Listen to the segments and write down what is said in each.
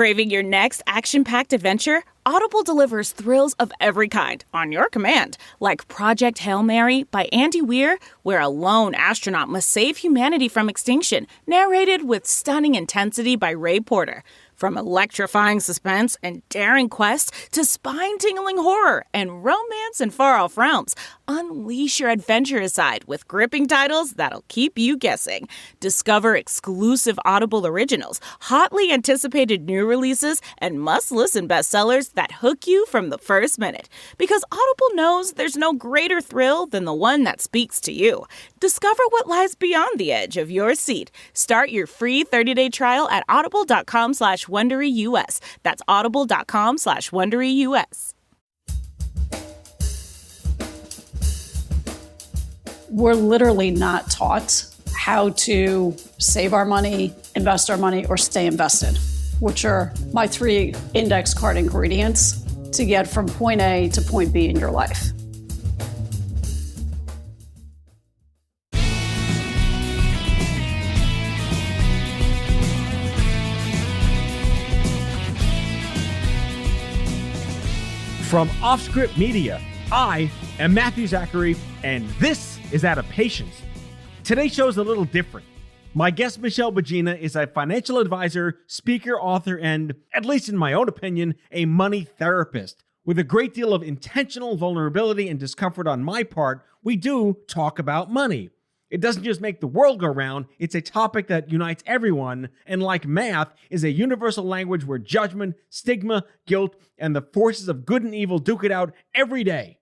Craving your next action-packed adventure? Audible delivers thrills of every kind on your command, like Project Hail Mary by Andy Weir, where a lone astronaut must save humanity from extinction, narrated with stunning intensity by Ray Porter. From electrifying suspense and daring quest to spine-tingling horror and romance in far-off realms, unleash your adventurous side with gripping titles that'll keep you guessing. Discover exclusive Audible originals, hotly anticipated new releases, and must-listen bestsellers that hook you from the first minute. Because Audible knows there's no greater thrill than the one that speaks to you. Discover what lies beyond the edge of your seat. Start your free 30-day trial at audible.com/WonderyUS. That's audible.com/WonderyUS. We're literally not taught how to save our money, invest our money, or stay invested, which are my 3 index card ingredients to get from point A to point B in your life. From Offscript Media, I am Matthew Zachary, and this is Out of Patience. Today's show is a little different. My guest, Michelle Bogina, is a financial advisor, speaker, author, and, at least in my own opinion, a money therapist. With a great deal of intentional vulnerability and discomfort on my part, we do talk about money. It doesn't just make the world go round, it's a topic that unites everyone, and like math, is a universal language where judgment, stigma, guilt, and the forces of good and evil duke it out every day.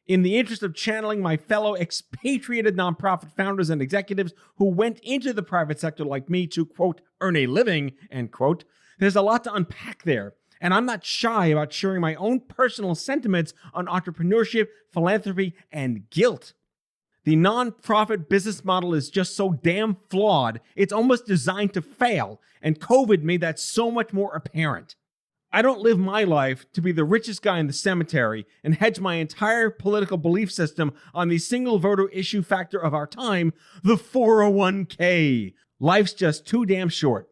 In the interest of channeling my fellow expatriated nonprofit founders and executives who went into the private sector like me to, quote, earn a living, end quote, there's a lot to unpack there. And I'm not shy about sharing my own personal sentiments on entrepreneurship, philanthropy, and guilt. The nonprofit business model is just so damn flawed, it's almost designed to fail, and COVID made that so much more apparent. I don't live my life to be the richest guy in the cemetery and hedge my entire political belief system on the single voter issue factor of our time, the 401k. Life's just too damn short.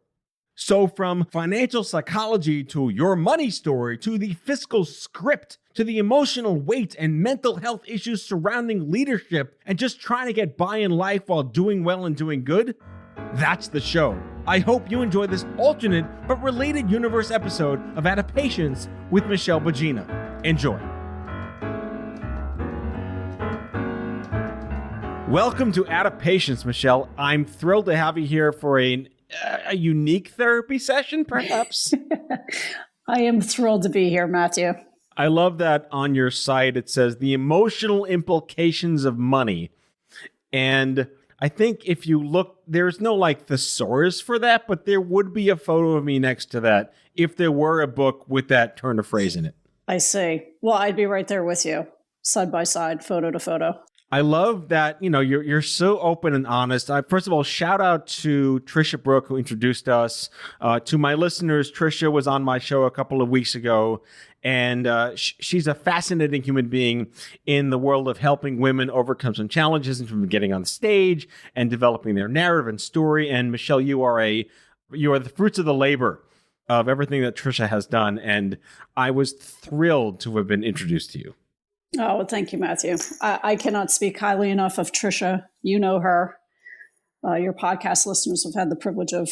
So from financial psychology to your money story to the fiscal script to the emotional weight and mental health issues surrounding leadership and just trying to get by in life while doing well and doing good, that's the show. I hope you enjoy this alternate but related universe episode of Out of Patience with Michelle Bogina. Enjoy. Welcome to Out of Patience, Michelle. I'm thrilled to have you here for a unique therapy session, perhaps. I am thrilled to be here, Matthew. I love that on your site it says the emotional implications of money. And I think if you look, there's no like thesaurus for that, but there would be a photo of me next to that if there were a book with that turn of phrase in it. I see. Well, I'd be right there with you, side by side, photo to photo. I love that, you're so open and honest. First of all, shout out to Trisha Brook, who introduced us. To my listeners, Trisha was on my show a couple of weeks ago, and she's a fascinating human being in the world of helping women overcome some challenges and from getting on stage and developing their narrative and story. And Michelle, you are the fruits of the labor of everything that Trisha has done, and I was thrilled to have been introduced to you. Oh, well, thank you, Matthew. I cannot speak highly enough of Trisha. You know her. Your podcast listeners have had the privilege of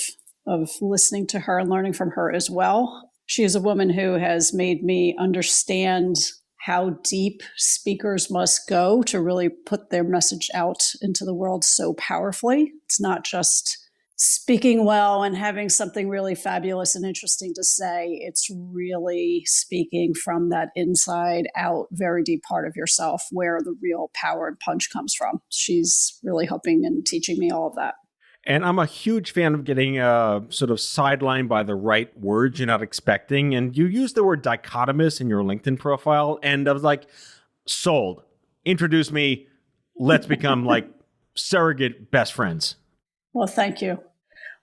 listening to her and learning from her as well. She is a woman who has made me understand how deep speakers must go to really put their message out into the world so powerfully. It's not just speaking well and having something really fabulous and interesting to say. It's really speaking from that inside out, very deep part of yourself where the real power and punch comes from. She's really helping and teaching me all of that. And I'm a huge fan of getting sort of sidelined by the right words you're not expecting. And you use the word dichotomous in your LinkedIn profile. And I was like, sold. Introduce me. Let's become like surrogate best friends. Well, thank you.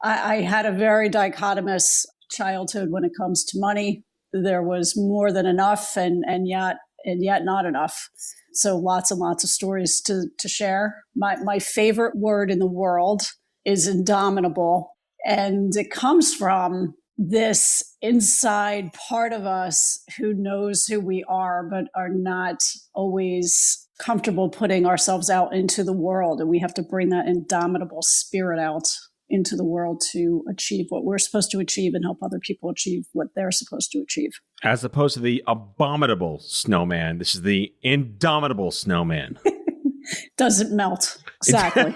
I had a very dichotomous childhood when it comes to money. There was more than enough and yet not enough. So lots and lots of stories to share. My favorite word in the world is indomitable. And it comes from this inside part of us who knows who we are, but are not always comfortable putting ourselves out into the world. And we have to bring that indomitable spirit out into the world to achieve what we're supposed to achieve and help other people achieve what they're supposed to achieve. As opposed to the abominable snowman, this is the indomitable snowman. Doesn't melt. Exactly.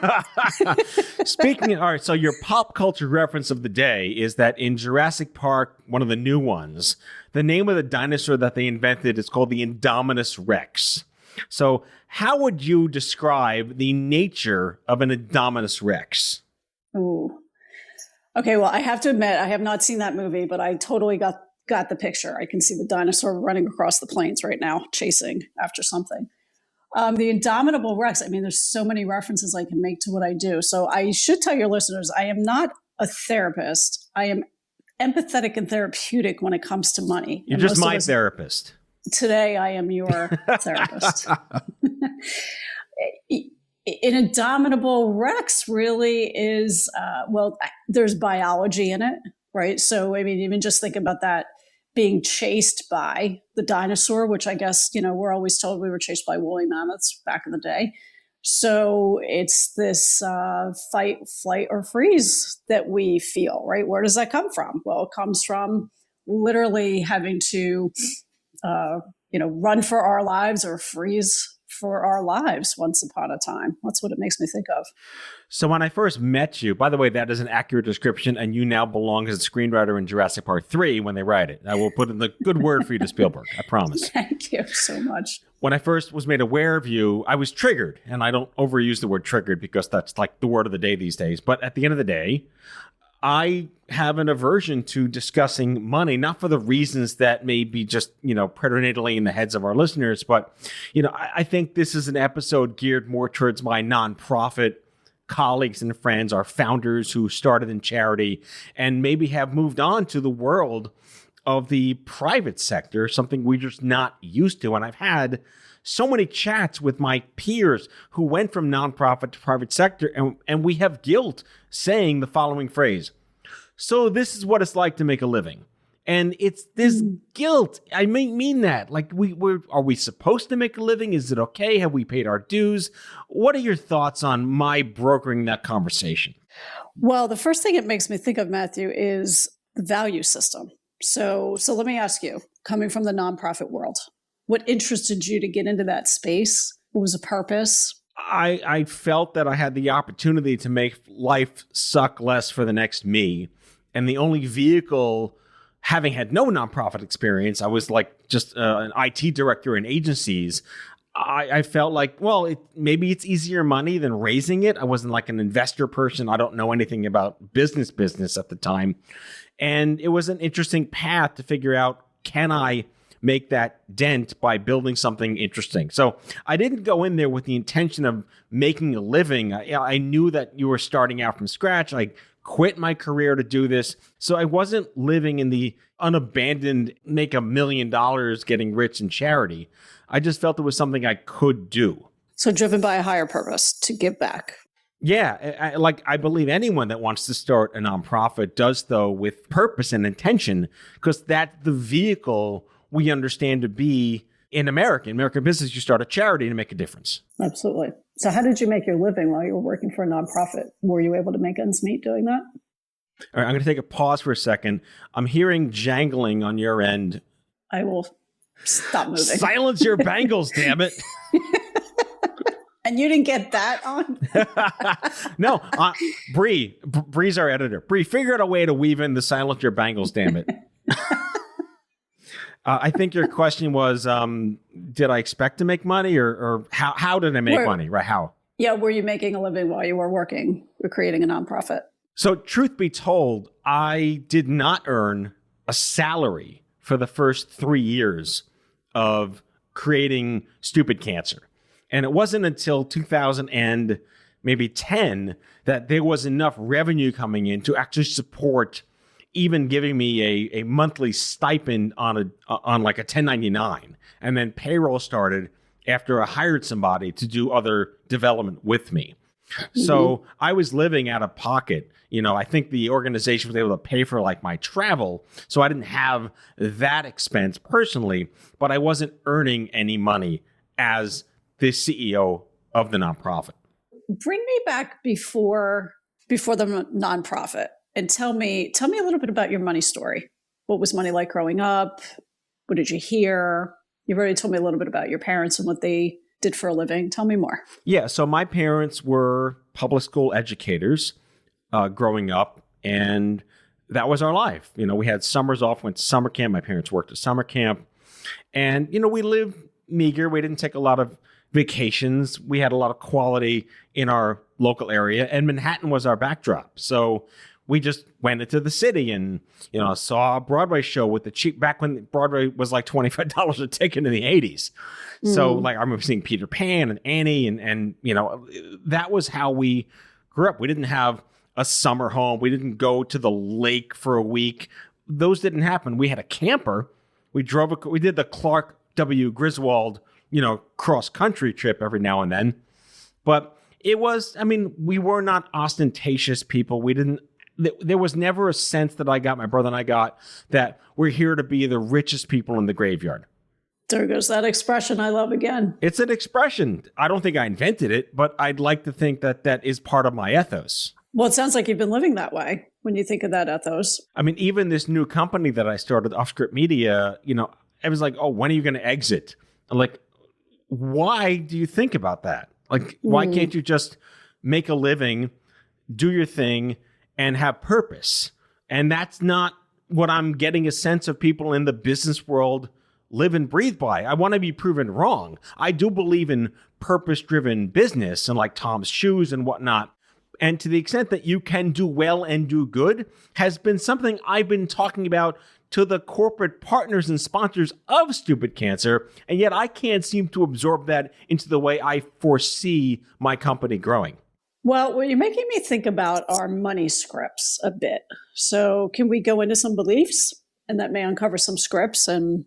Speaking, all right, so your pop culture reference of the day is that in Jurassic Park, one of the new ones, the name of the dinosaur that they invented is called the Indominus Rex. So how would you describe the nature of an Indominus Rex? Ooh. Okay, well, I have to admit, I have not seen that movie, but I totally got the picture. I can see the dinosaur running across the plains right now, chasing after something. The Indomitable Rex, I mean, there's so many references I can make to what I do. So I should tell your listeners, I am not a therapist. I am empathetic and therapeutic when it comes to money. You're just my therapist. Today, I am your therapist. An Indomitable Rex really is, there's biology in it, right? So, I mean, even just think about that being chased by the dinosaur, which I guess, we're always told we were chased by woolly mammoths back in the day. So it's this fight, flight, or freeze that we feel, right? Where does that come from? Well, it comes from literally having to, run for our lives or freeze for our lives once upon a time. That's what it makes me think of. So when I first met you, by the way, that is an accurate description, and you now belong as a screenwriter in Jurassic Park 3 when they write it. I will put in the good word for you to Spielberg, I promise. Thank you so much. When I first was made aware of you, I was triggered, and I don't overuse the word triggered because that's like the word of the day these days. But at the end of the day, I have an aversion to discussing money, not for the reasons that may be just, preternatally in the heads of our listeners, but, I think this is an episode geared more towards my nonprofit colleagues and friends, our founders who started in charity and maybe have moved on to the world of the private sector, something we're just not used to. And I've had so many chats with my peers who went from nonprofit to private sector, and we have guilt saying the following phrase: so this is what it's like to make a living. And it's this guilt. I mean that. Like, are we supposed to make a living? Is it okay? Have we paid our dues? What are your thoughts on my brokering that conversation? Well, the first thing it makes me think of, Matthew, is the value system. So let me ask you, coming from the nonprofit world, what interested you to get into that space? What was the purpose? I felt that I had the opportunity to make life suck less for the next me. And the only vehicle, having had no nonprofit experience, I was like just an IT director in agencies. I felt like, well, maybe it's easier money than raising it. I wasn't like an investor person. I don't know anything about business at the time. And it was an interesting path to figure out, can I make that dent by building something interesting? So I didn't go in there with the intention of making a living. I knew that you were starting out from scratch. I quit my career to do this. So I wasn't living in the unabandoned, make $1 million getting rich in charity. I just felt it was something I could do. So driven by a higher purpose to give back. Yeah, I believe anyone that wants to start a nonprofit does, though, with purpose and intention, because that's the vehicle we understand to be in American business. You start a charity to make a difference. Absolutely. So how did you make your living while you were working for a nonprofit? Were you able to make ends meet doing that? All right, I'm going to take a pause for a second. I'm hearing jangling on your end. I will stop moving. Silence your bangles, damn it. And you didn't get that on? No, Bree's our editor. Bree, figure out a way to weave in the silence your bangles, damn it. I think your question was, did I expect to make money, or how did I make money? Right? How? Yeah. Were you making a living while you were working or creating a nonprofit? So truth be told, I did not earn a salary for the first 3 years of creating Stupid Cancer. And it wasn't until 2010 that there was enough revenue coming in to actually support even giving me a monthly stipend on like a 1099. And then payroll started after I hired somebody to do other development with me. So I was living out of pocket. I think the organization was able to pay for like my travel. So I didn't have that expense personally, but I wasn't earning any money as the CEO of the nonprofit. Bring me back before the nonprofit and tell me a little bit about your money story. What was money like growing up? What did you hear? You've already told me a little bit about your parents and what they did for a living. Tell me more. Yeah, so my parents were public school educators growing up, and that was our life. We had summers off, went to summer camp. My parents worked at summer camp. And, we lived meager. We didn't take a lot of vacations. We had a lot of quality in our local area, and Manhattan was our backdrop. So we just went into the city and, saw a Broadway show with the cheap, back when Broadway was like $25 a ticket in the 80s. So like I remember seeing Peter Pan and Annie and that was how we grew up. We didn't have a summer home. We didn't go to the lake for a week. Those didn't happen. We had a camper. We did the Clark W. Griswold, cross country trip every now and then. But it was, we were not ostentatious people. There was never a sense that my brother and I got, that we're here to be the richest people in the graveyard. There goes that expression I love again. It's an expression. I don't think I invented it, but I'd like to think that that is part of my ethos. Well, it sounds like you've been living that way when you think of that ethos. Even this new company that I started, Offscript Media, I was like, oh, when are you going to exit? I'm like, why do you think about that? Like, why can't you just make a living, do your thing, and have purpose? And that's not what I'm getting a sense of people in the business world live and breathe by. I want to be proven wrong. I do believe in purpose-driven business and like Tom's Shoes and whatnot. And to the extent that you can do well and do good has been something I've been talking about to the corporate partners and sponsors of Stupid Cancer. And yet I can't seem to absorb that into the way I foresee my company growing. Well, you're making me think about our money scripts a bit. So can we go into some beliefs, and that may uncover some scripts, and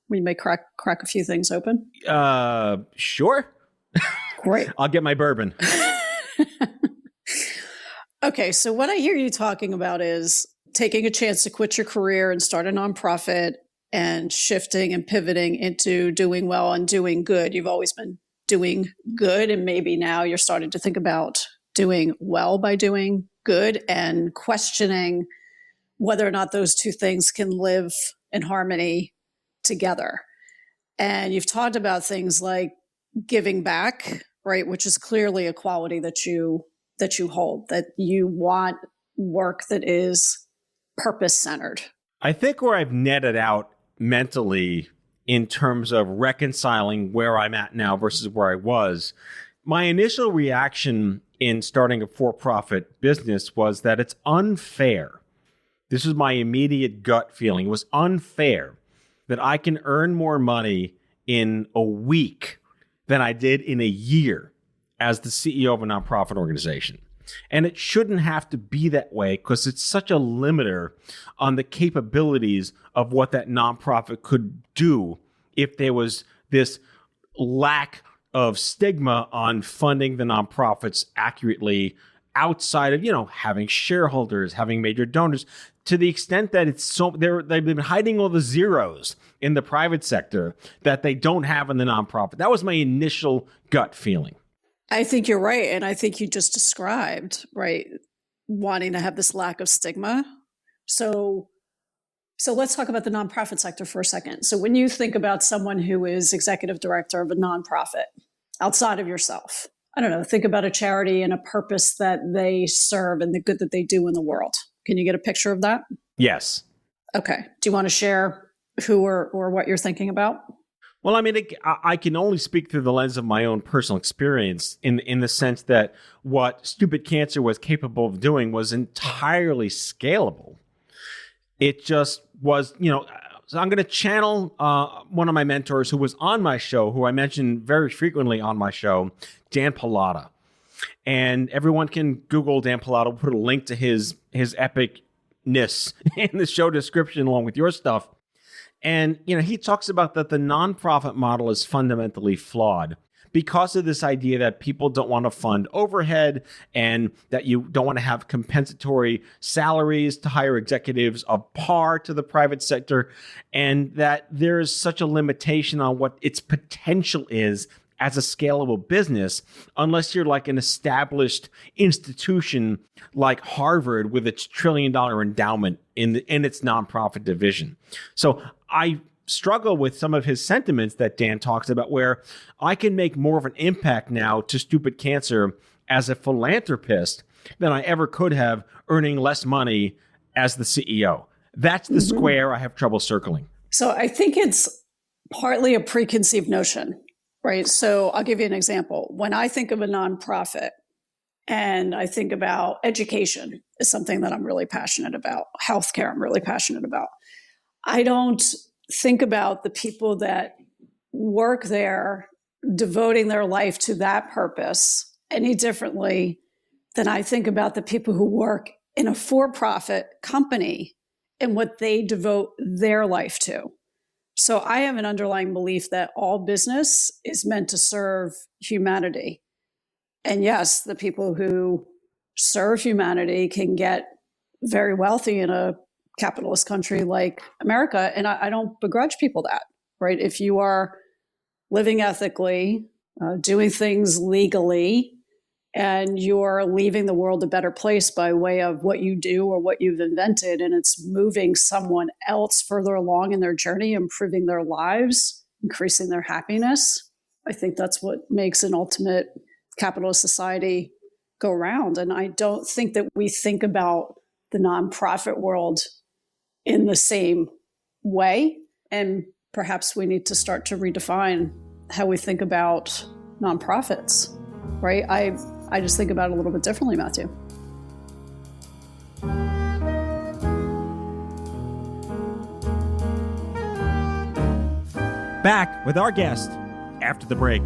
we may crack a few things open? Sure. Great. I'll get my bourbon. Okay, so what I hear you talking about is taking a chance to quit your career and start a nonprofit and shifting and pivoting into doing well and doing good. You've always been doing good, and maybe now you're starting to think about doing well by doing good and questioning whether or not those two things can live in harmony together. And you've talked about things like giving back, right? Which is clearly a quality that you hold, that you want work that is purpose-centered. I think where I've netted out mentally in terms of reconciling where I'm at now versus where I was, my initial reaction in starting a for-profit business was that it's unfair. This was my immediate gut feeling. It was unfair that I can earn more money in a week than I did in a year as the CEO of a nonprofit organization. And it shouldn't have to be that way because it's such a limiter on the capabilities of what that nonprofit could do if there was this lack of stigma on funding the nonprofits accurately outside of, having shareholders, having major donors, to the extent that it's so they've been hiding all the zeros in the private sector that they don't have in the nonprofit. That was my initial gut feeling. I think you're right. And I think you just described, right, wanting to have this lack of stigma. So let's talk about the nonprofit sector for a second. So when you think about someone who is executive director of a nonprofit outside of yourself, I don't know, think about a charity and a purpose that they serve and the good that they do in the world. Can you get a picture of that? Yes. Okay. Do you want to share who or what you're thinking about? Well, I can only speak through the lens of my own personal experience in the sense that what Stupid Cancer was capable of doing was entirely scalable. It just was, so I'm going to channel one of my mentors who was on my show, who I mentioned very frequently on my show, Dan Pallotta. And everyone can Google Dan Pallotta. We'll put a link to his epicness in the show description along with your stuff. And, he talks about that the nonprofit model is fundamentally flawed because of this idea that people don't want to fund overhead and that you don't want to have compensatory salaries to hire executives of par to the private sector, and that there's such a limitation on what its potential is as a scalable business, unless you're like an established institution like Harvard with its $1 trillion endowment in its nonprofit division. So I struggle with some of his sentiments that Dan talks about, where I can make more of an impact now to stupid cancer as a philanthropist than I ever could have earning less money as the CEO. That's the square I have trouble circling. So I think it's partly a preconceived notion, right? So I'll give you an example. When I think of a nonprofit and I think about education is something that I'm really passionate about, healthcare I'm really passionate about, I don't think about the people that work there devoting their life to that purpose any differently than I think about the people who work in a for-profit company and what they devote their life to. So I have an underlying belief that all business is meant to serve humanity. And yes, the people who serve humanity can get very wealthy in a capitalist country like America. And I don't begrudge people that, right? If you are living ethically, doing things legally, and you're leaving the world a better place by way of what you do or what you've invented, and it's moving someone else further along in their journey, improving their lives, increasing their happiness, I think that's what makes an ultimate capitalist society go round. And I don't think that we think about the nonprofit world in the same way. And perhaps we need to start to redefine how we think about nonprofits, right? I just think about it a little bit differently, Matthew. Back with our guest after the break.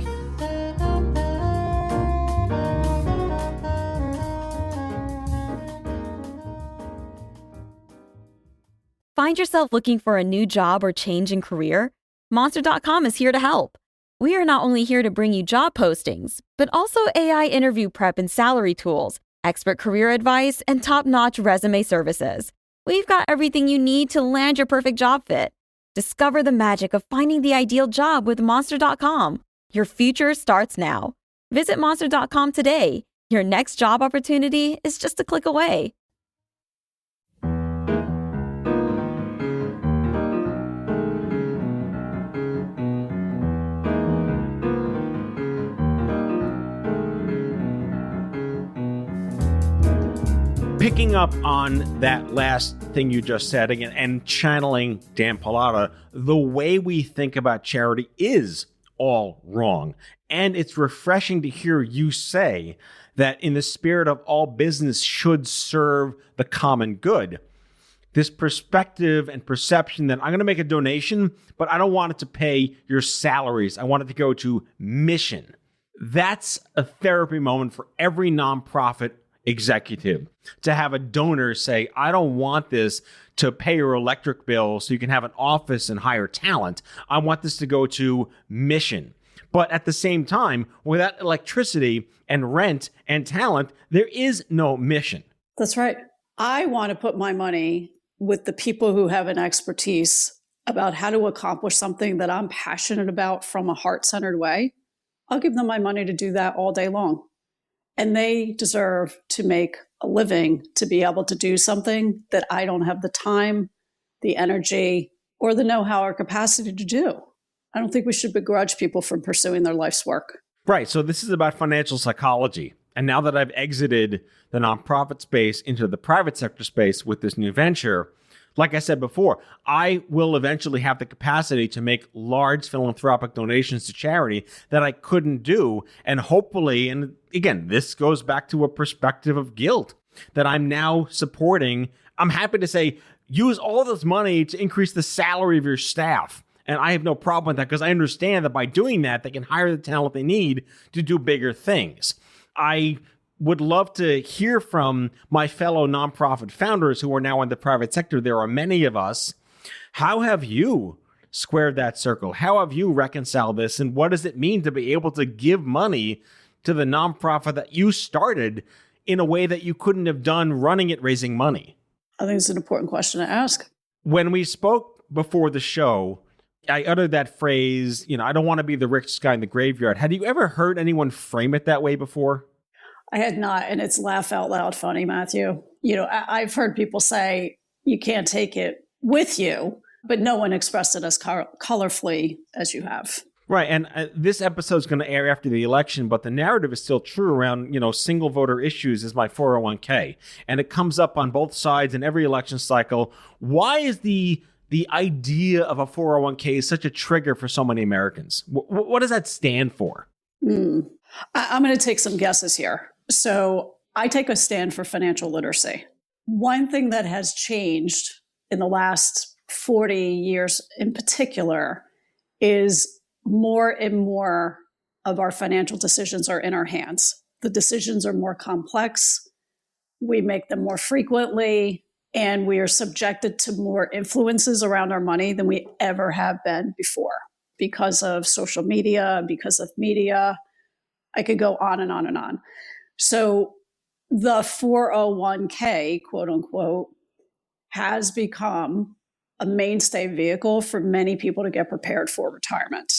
Find yourself looking for a new job or change in career? Monster.com is here to help. We are not only here to bring you job postings, but also AI interview prep and salary tools, expert career advice, and top-notch resume services. We've got everything you need to land your perfect job fit. Discover the magic of finding the ideal job with Monster.com. Your future starts now. Visit Monster.com today. Your next job opportunity is just a click away. Picking up on that last thing you just said again and channeling Dan Pallotta, the way we think about charity is all wrong. And it's refreshing to hear you say that in the spirit of all business should serve the common good. This perspective and perception that I'm going to make a donation, but I don't want it to pay your salaries. I want it to go to mission. That's a therapy moment for every nonprofit executive, to have a donor say, I don't want this to pay your electric bill so you can have an office and hire talent. I want this to go to mission. But at the same time, without electricity and rent and talent, there is no mission. That's right. I want to put my money with the people who have an expertise about how to accomplish something that I'm passionate about from a heart-centered way. I'll give them my money to do that all day long. And they deserve to make a living to be able to do something that I don't have the time, the energy, or the know-how or capacity to do. I don't think we should begrudge people from pursuing their life's work. Right. So this is about financial psychology. And now that I've exited the nonprofit space into the private sector space with this new venture, like I said before, I will eventually have the capacity to make large philanthropic donations to charity that I couldn't do. And hopefully, and again, this goes back to a perspective of guilt that I'm now supporting. I'm happy to say, use all this money to increase the salary of your staff. And I have no problem with that because I understand that by doing that, they can hire the talent they need to do bigger things. I would love to hear from my fellow nonprofit founders who are now in the private sector. There are many of us. How have you squared that circle. How have you reconciled this, and what does it mean to be able to give money to the nonprofit that you started in a way that you couldn't have done running it, raising money? I think it's an important question to ask. When we spoke before the show, I uttered that phrase, I don't want to be the richest guy in the graveyard. Had you ever heard anyone frame it that way before? I had not, and it's laugh out loud funny, Matthew. I've heard people say you can't take it with you, but no one expressed it as colorfully as you have. Right, and this episode is going to air after the election, but the narrative is still true around, single voter issues is my 401k, and it comes up on both sides in every election cycle. Why is the idea of a 401k such a trigger for so many Americans? What does that stand for? I'm going to take some guesses here. So I take a stand for financial literacy. One thing that has changed in the last 40 years in particular is more and more of our financial decisions are in our hands. The decisions are more complex. We make them more frequently, and we are subjected to more influences around our money than we ever have been before because of social media, because of media. I could go on and on and on. So the 401k, quote unquote, has become a mainstay vehicle for many people to get prepared for retirement.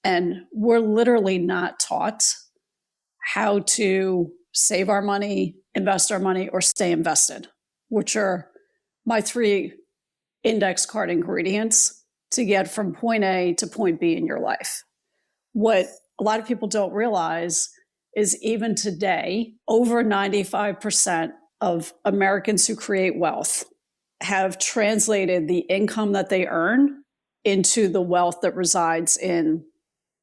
And we're literally not taught how to save our money, invest our money, or stay invested, which are my 3 index card ingredients to get from point A to point B in your life. What a lot of people don't realize is even today, over 95% of Americans who create wealth have translated the income that they earn into the wealth that resides in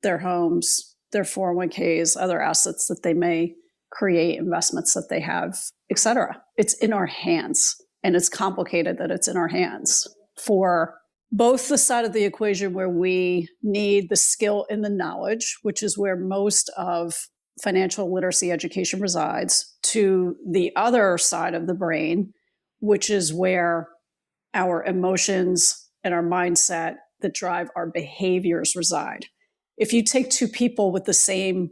their homes, their 401ks, other assets that they may create, investments that they have, et cetera. It's in our hands, and it's complicated that it's in our hands for both the side of the equation where we need the skill and the knowledge, which is where most of financial literacy education resides, to the other side of the brain, which is where our emotions and our mindset that drive our behaviors reside. If you take 2 people with the same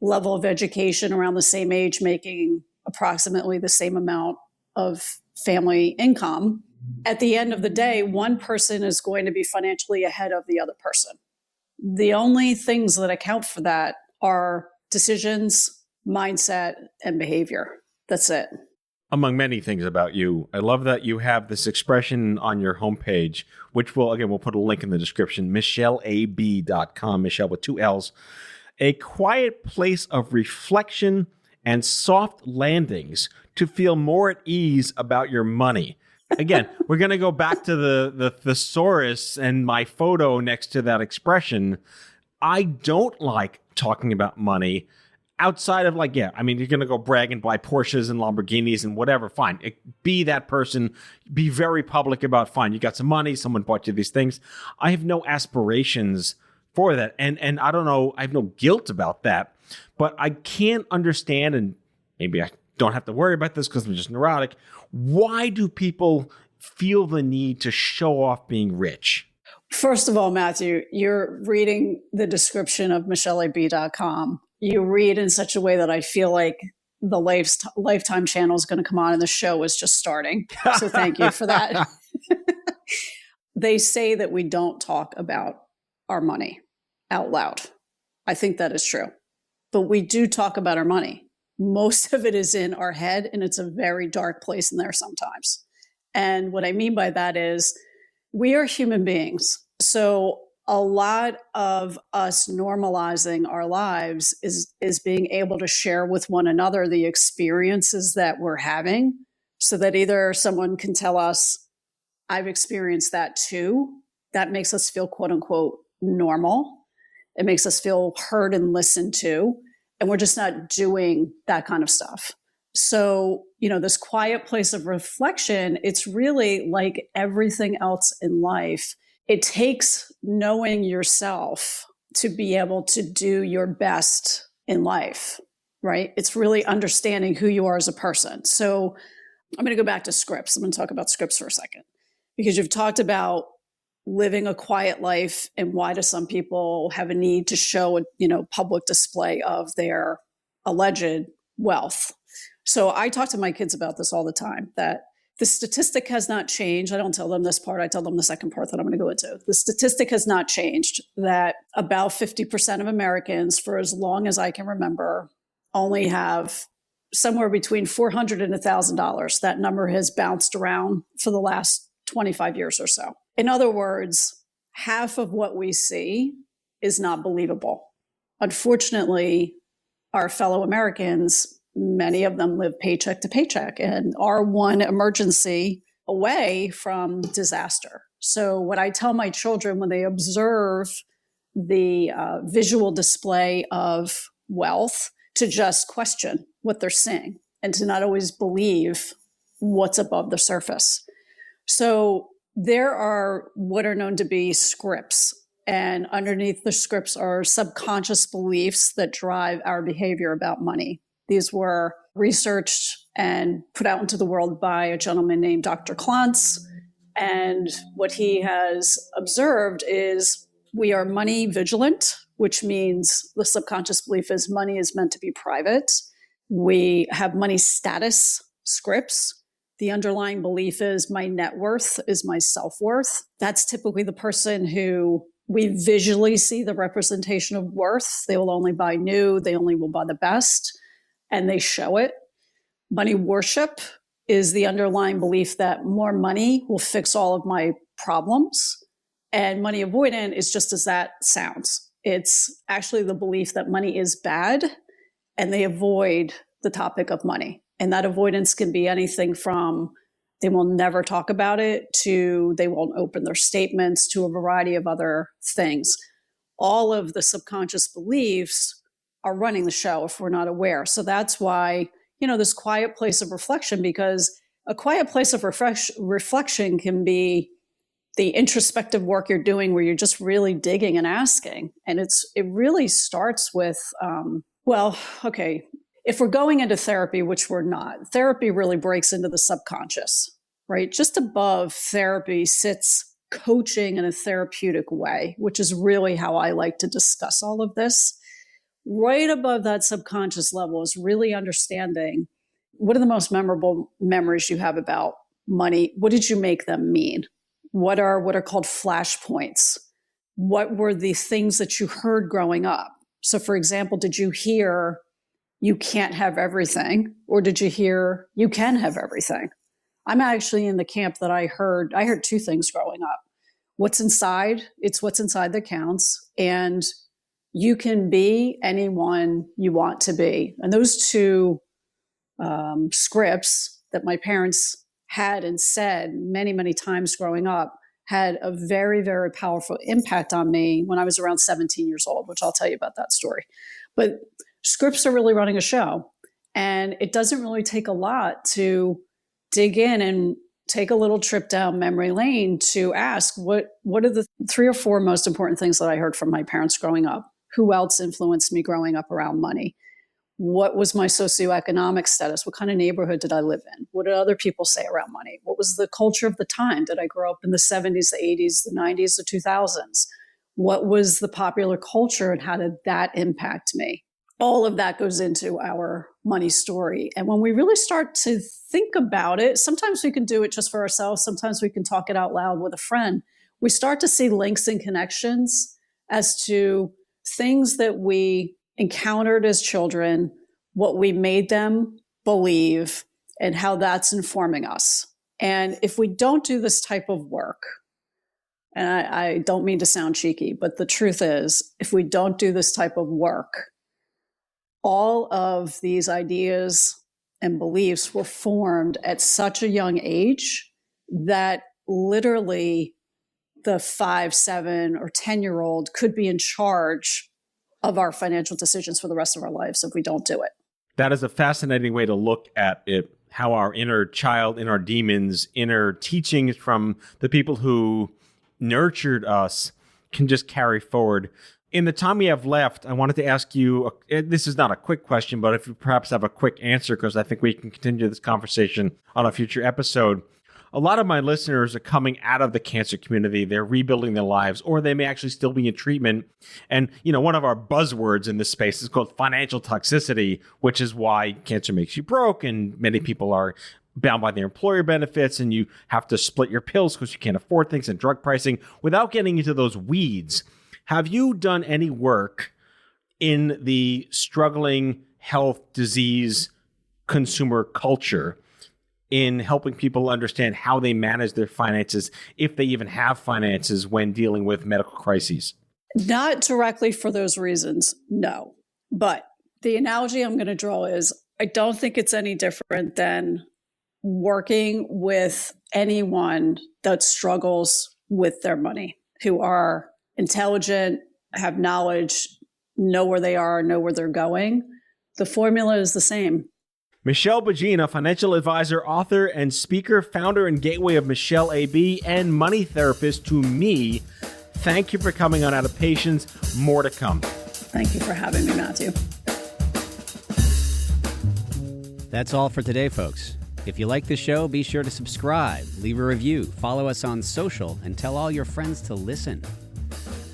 level of education around the same age, making approximately the same amount of family income, at the end of the day, one person is going to be financially ahead of the other person. The only things that account for that are decisions, mindset, and behavior. That's it. Among many things about you, I love that you have this expression on your homepage, which we'll put a link in the description, michelleab.com, Michelle with 2 L's, a quiet place of reflection and soft landings to feel more at ease about your money. Again, we're going to go back to the thesaurus and my photo next to that expression. I don't like talking about money outside of you're going to go brag and buy Porsches and Lamborghinis and whatever. Fine. Be that person. Be very public about, fine, you got some money. Someone bought you these things. I have no aspirations for that. And I don't know, I have no guilt about that, but I can't understand, and maybe I don't have to worry about this because I'm just neurotic. Why do people feel the need to show off being rich? First of all, Matthew, you're reading the description of michelleab.com. You read in such a way that I feel like the Lifetime channel is going to come on and the show is just starting. So thank you for that. They say that we don't talk about our money out loud. I think that is true. But we do talk about our money. Most of it is in our head, and it's a very dark place in there sometimes. And what I mean by that is we are human beings. So a lot of us normalizing our lives is being able to share with one another the experiences that we're having, so that either someone can tell us, I've experienced that too. That makes us feel, quote unquote, normal. It makes us feel heard and listened to. And we're just not doing that kind of stuff. So, this quiet place of reflection, it's really like everything else in life. It takes knowing yourself to be able to do your best in life, right? It's really understanding who you are as a person. So I'm going to go back to scripts. I'm going to talk about scripts for a second, because you've talked about living a quiet life, and why do some people have a need to show a public display of their alleged wealth? So I talk to my kids about this all the time, that the statistic has not changed. I don't tell them this part. I tell them the second part that I'm going to go into. The statistic has not changed, that about 50% of Americans, for as long as I can remember, only have somewhere between $400 and $1,000. That number has bounced around for the last 25 years or so. In other words, half of what we see is not believable. Unfortunately, our fellow Americans, many of them live paycheck to paycheck and are one emergency away from disaster. So what I tell my children when they observe the visual display of wealth, to just question what they're seeing and to not always believe what's above the surface. So there are what are known to be scripts, and underneath the scripts are subconscious beliefs that drive our behavior about money. These were researched and put out into the world by a gentleman named Dr. Klontz. And what he has observed is we are money vigilant, which means the subconscious belief is money is meant to be private. We have money status scripts. The underlying belief is my net worth is my self-worth. That's typically the person who we visually see the representation of worth. They will only buy new, they only will buy the best, and they show it. Money worship is the underlying belief that more money will fix all of my problems. And money avoidant is just as that sounds. It's actually the belief that money is bad, and they avoid the topic of money. And that avoidance can be anything from they will never talk about it to they won't open their statements to a variety of other things. All of the subconscious beliefs are running the show if we're not aware. So that's why, this quiet place of reflection, because a quiet place of reflection can be the introspective work you're doing where you're just really digging and asking. And it really starts with, if we're going into therapy, which we're not, therapy really breaks into the subconscious, right? Just above therapy sits coaching in a therapeutic way, which is really how I like to discuss all of this. Right above that subconscious level is really understanding what are the most memorable memories you have about money? What did you make them mean? What are called flashpoints? What were the things that you heard growing up? So for example, did you hear you can't have everything, or did you hear you can have everything? I'm actually in the camp that I heard two things growing up. What's inside, it's what's inside that counts, and you can be anyone you want to be. And those two scripts that my parents had and said many, many times growing up had a very, very powerful impact on me when I was around 17 years old, which I'll tell you about that story. But scripts are really running a show, and it doesn't really take a lot to dig in and take a little trip down memory lane to ask what are the 3 or 4 most important things that I heard from my parents growing up? Who else influenced me growing up around money? What was my socioeconomic status? What kind of neighborhood did I live in? What did other people say around money? What was the culture of the time? Did I grow up in the 70s, the 80s, the 90s, the 2000s? What was the popular culture, and how did that impact me? All of that goes into our money story. And when we really start to think about it, sometimes we can do it just for ourselves. Sometimes we can talk it out loud with a friend. We start to see links and connections as to things that we encountered as children, what we made them believe, and how that's informing us. And if we don't do this type of work, and I don't mean to sound cheeky, but the truth is, if we don't do this type of work, all of these ideas and beliefs were formed at such a young age that literally the 5, 7, or 10-year-old could be in charge of our financial decisions for the rest of our lives if we don't do it. That is a fascinating way to look at it, how our inner child, inner demons, inner teachings from the people who nurtured us can just carry forward. In the time we have left, I wanted to ask you, this is not a quick question, but if you perhaps have a quick answer, because I think we can continue this conversation on a future episode. a lot of my listeners are coming out of the cancer community. They're rebuilding their lives, or they may actually still be in treatment. And, one of our buzzwords in this space is called financial toxicity, which is why cancer makes you broke. And many people are bound by their employer benefits, and you have to split your pills because you can't afford things, and drug pricing. Without getting into those weeds, have you done any work in the struggling health, disease, consumer culture in helping people understand how they manage their finances, if they even have finances, when dealing with medical crises? Not directly for those reasons, no. But the analogy I'm going to draw is I don't think it's any different than working with anyone that struggles with their money, who are intelligent, have knowledge, know where they are, know where they're going. The formula is the same. Michelle Bogina, financial advisor, author, and speaker, founder and gateway of Michelle AB, and money therapist to me. Thank you for coming on Out of Patience. More to come. Thank you for having me, Matthew. That's all for today, folks. If you like the show, be sure to subscribe, leave a review, follow us on social, and tell all your friends to listen.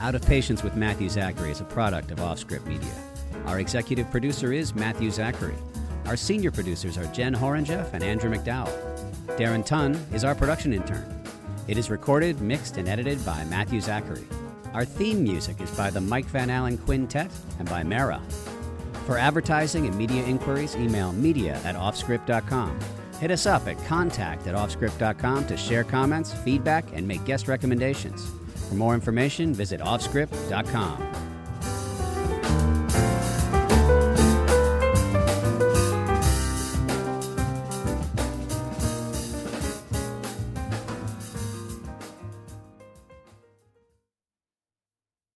Out of Patience with Matthew Zachary is a product of Offscript Media. Our executive producer is Matthew Zachary. Our senior producers are Jen Horenjeff and Andrew McDowell. Darren Tunn is our production intern. It is recorded, mixed, and edited by Matthew Zachary. Our theme music is by the Mike Van Allen Quintet and by Mara. For advertising and media inquiries, email media@offscript.com. Hit us up at contact@offscript.com to share comments, feedback, and make guest recommendations. For more information, visit offscript.com.